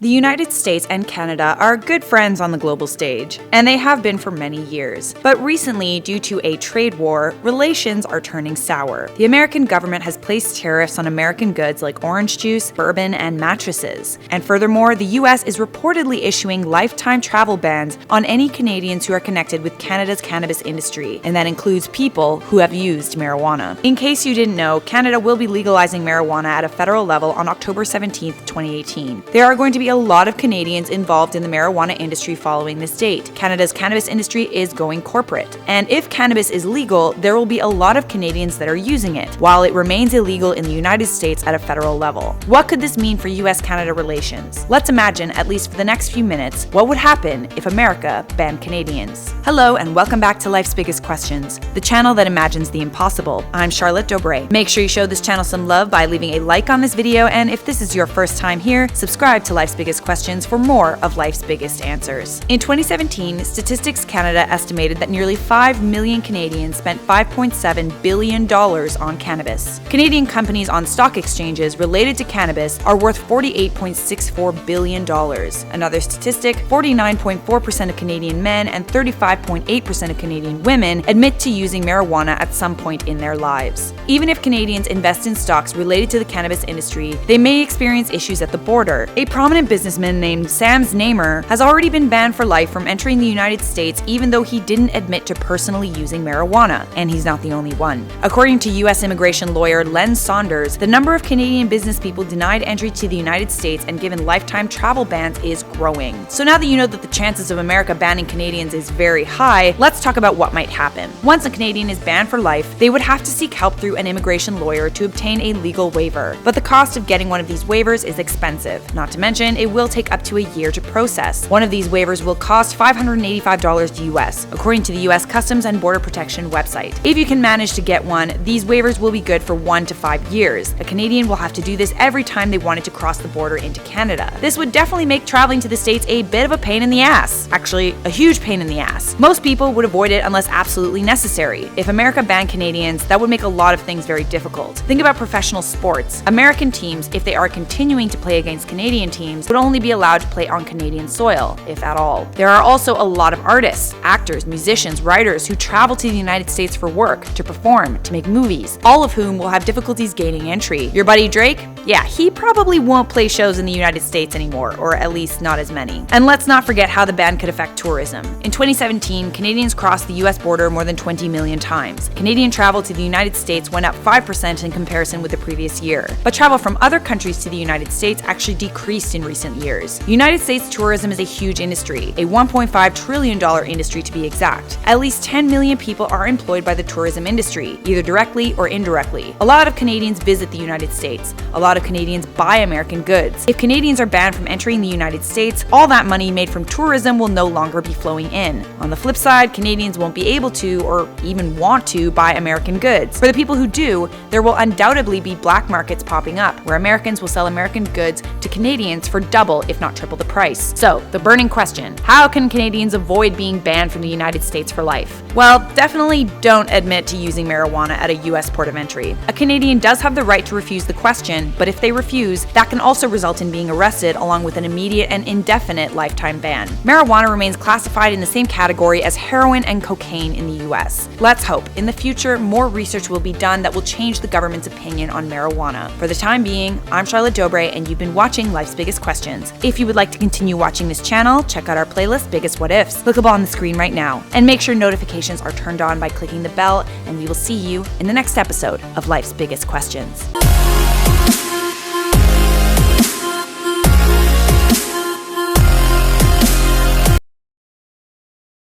The United States and Canada are good friends on the global stage, and they have been for many years. But recently, due to a trade war, relations are turning sour. The American government has placed tariffs on American goods like orange juice, bourbon, and mattresses. And furthermore, the US is reportedly issuing lifetime travel bans on any Canadians who are connected with Canada's cannabis industry, and that includes people who have used marijuana. In case you didn't know, Canada will be legalizing marijuana at a federal level on October 17, 2018. There are going to be a lot of Canadians involved in the marijuana industry following this date. Canada's cannabis industry is going corporate. And if cannabis is legal, there will be a lot of Canadians that are using it, while it remains illegal in the United States at a federal level. What could this mean for US-Canada relations? Let's imagine, at least for the next few minutes, what would happen if America banned Canadians. Hello, and welcome back to Life's Biggest Questions, the channel that imagines the impossible. I'm Charlotte Dobre. Make sure you show this channel some love by leaving a like on this video, and if this is your first time here, subscribe to Life's Biggest Questions for more of life's biggest answers. In 2017, Statistics Canada estimated that nearly 5 million Canadians spent $5.7 billion on cannabis. Canadian companies on stock exchanges related to cannabis are worth $48.64 billion. Another statistic, 49.4% of Canadian men and 35.8% of Canadian women admit to using marijuana at some point in their lives. Even if Canadians invest in stocks related to the cannabis industry, they may experience issues at the border. A prominent businessman named Sam Znamer has already been banned for life from entering the United States even though he didn't admit to personally using marijuana, and he's not the only one. According to U.S. immigration lawyer Len Saunders, the number of Canadian business people denied entry to the United States and given lifetime travel bans is growing. So now that you know that the chances of America banning Canadians is very high, let's talk about what might happen. Once a Canadian is banned for life, they would have to seek help through an immigration lawyer to obtain a legal waiver. But the cost of getting one of these waivers is expensive. Not to mention, it will take up to a year to process. One of these waivers will cost $585 US, according to the US Customs and Border Protection website. If you can manage to get one, these waivers will be good for 1 to 5 years. A Canadian will have to do this every time they wanted to cross the border into Canada. This would definitely make traveling to the States a bit of a pain in the ass. Actually, a huge pain in the ass. Most people would avoid it unless absolutely necessary. If America banned Canadians, that would make a lot of things very difficult. Think about professional sports. American teams, if they are continuing to play against Canadian teams, would only be allowed to play on Canadian soil, if at all. There are also a lot of artists, actors, musicians, writers who travel to the United States for work, to perform, to make movies, all of whom will have difficulties gaining entry. Your buddy Drake? Yeah, he probably won't play shows in the United States anymore, or at least not as many. And let's not forget how the ban could affect tourism. In 2017, Canadians crossed the US border more than 20 million times. Canadian travel to the United States went up 5% in comparison with the previous year. But travel from other countries to the United States actually decreased in recent years. United States tourism is a huge industry, a $1.5 trillion industry to be exact. At least 10 million people are employed by the tourism industry, either directly or indirectly. A lot of Canadians visit the United States. A lot of Canadians buy American goods. If Canadians are banned from entering the United States, all that money made from tourism will no longer be flowing in. On the flip side, Canadians won't be able to, or even want to, buy American goods. For the people who do, there will undoubtedly be black markets popping up, where Americans will sell American goods to Canadians for double, if not triple the price. So, the burning question, how can Canadians avoid being banned from the United States for life? Well, definitely don't admit to using marijuana at a US port of entry. A Canadian does have the right to refuse the question, but if they refuse, that can also result in being arrested along with an immediate and indefinite lifetime ban. Marijuana remains classified in the same category as heroin and cocaine in the US. Let's hope in the future more research will be done that will change the government's opinion on marijuana. For the time being, I'm Charlotte Dobre, and you've been watching Life's Biggest Questions. If you would like to continue watching this channel, check out our playlist, Biggest What Ifs, clickable on the screen right now. And make sure notifications are turned on by clicking the bell, and we will see you in the next episode of Life's Biggest Questions.